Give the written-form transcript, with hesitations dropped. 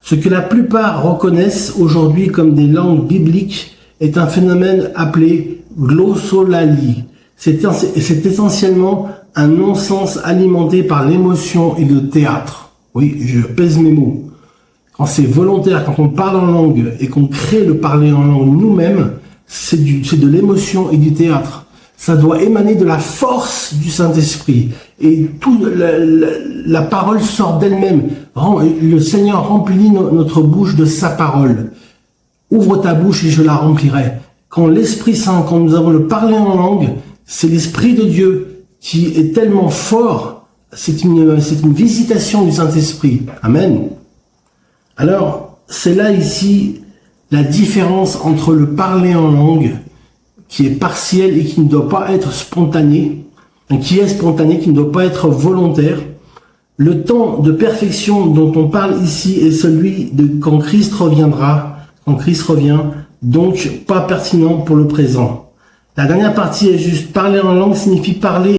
Ce que la plupart reconnaissent aujourd'hui comme des langues bibliques est un phénomène appelé glossolalie. C'est essentiellement un non-sens alimenté par l'émotion et le théâtre. Oui, je pèse mes mots. Quand c'est volontaire, quand on parle en langue et qu'on crée le parler en langue nous-mêmes, c'est de l'émotion et du théâtre. Ça doit émaner de la force du Saint-Esprit. Et la parole sort d'elle-même. Le Seigneur remplit notre bouche de sa parole. Ouvre ta bouche et je la remplirai. Quand l'Esprit Saint, quand nous avons le parler en langue, c'est l'Esprit de Dieu qui est tellement fort. C'est une visitation du Saint-Esprit. Amen. Alors, c'est là ici la différence entre le parler en langue, qui est partiel et qui ne doit pas être spontané, qui est spontané, qui ne doit pas être volontaire. Le temps de perfection dont on parle ici est celui de quand Christ reviendra, quand Christ revient, donc pas pertinent pour le présent. La dernière partie est juste parler en langue signifie parler